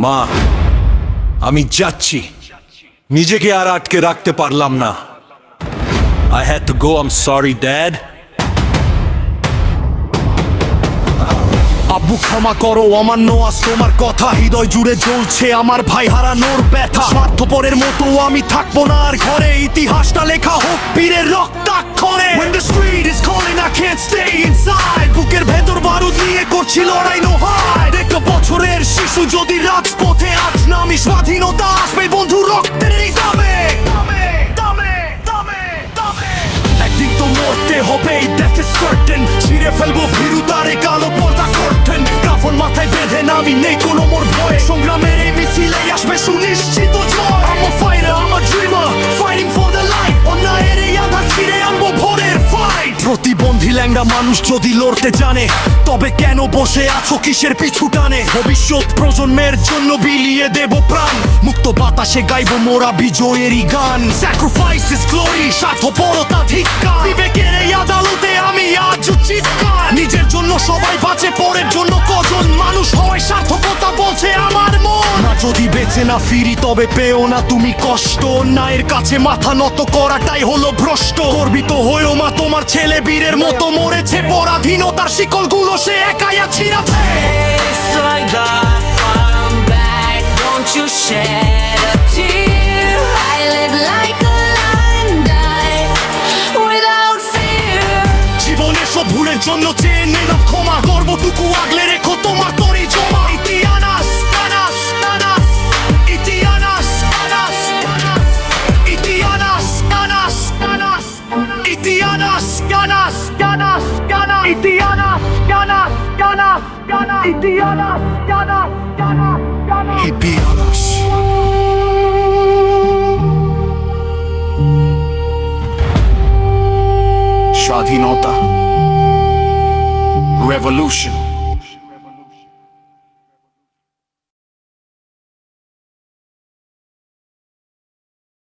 মা, আমি যাচ্ছি, নিজেকে আর আটকে রাখতে পারলাম না। I had to go, I'm sorry dad. আব্বু ক্ষমা করো, অমান্য আজ তোমার কথা, হৃদয় জুড়ে জ্বলছে আমার ভাই হারানোর ব্যথা। স্বার্থপরের মতো আমি থাকবো না আর ঘরে, ইতিহাসটা লেখা হোক বীরের রক্তাক্ষরে। When the street is calling I can't stay inside, বুকের ভেতর বারুদ নিয়ে করছি লড়াই no hide। একটা বছরের শিশু যদি রাজপথে আজ নামি, স্বাধীনতা আসবে বন্ধু রক্তের এই দামে। একদিন তো মরতে হবে, death is certain, ছিঁড়ে ফেলবো ভীরুতারে কালো পর্দা করতেন। কাফন মাথায় বেঁধে নামি, নেই কোনো মোর ভয়, সংগ্রামের এই মিছিলেই আসবে সুনিশ্চিত জয়। I'm a fighter, I'm a dreamer, fighting for the light, অন্যায়ের এই আধার ছিঁড়ে আনবো ভোরের fight। প্রতিবন্ধী ল্যাংড়া মানুষ যদি লড়তে জানে, তবে কেন বসে আছো কিসের পিছু টানে? ভবিষ্যৎ প্রজন্মের জন্য বিলিয়ে দেব প্রাণ, মুক্ত বাতাসে গাইবো মোরা বিজয়েরই গান। Sacrifice is glory, স্বার্থপরতা ধিক্কার, বিবেকের এই আদালতে আমি আজ চিৎকার। নিজের জন্য সবাই বাঁচে, পরের জন্য কজন মানুষ হয়, সার্থকতা বলছে আমার মন। না যদি বেঁচে না ফিরি তবে পেও না তুমি কষ্ট, অন্যায়ের কাছে মাথা নত করাটাই হলো ভ্রষ্ট। গর্বিত হয়েও মা, তোমার ছেলে বীরের মতো মরেছে, পরাধীনতার শিকলগুলো সে একাই ছিঁড়াছে। It's like that, I'm back, don't you shed a tear. I live like a lion, die without fear. জীবনের সব ভুলের জন্য চেয়ে নিলাম ক্ষমা, গর্বটুকু আগলে রেখো তোমার তরি জমা। ইতিহাস কানাস কানাস, ইতিহাস কানাস ইতিহাস কানাস কানাস, ইতিহাস কানাস কানাস কানাস, ইতিহাস কানাস কানাস কানাস, ইতিহাস কানাস কানাস কানাস, ইতিহাস। স্বাধীনতা, revolution.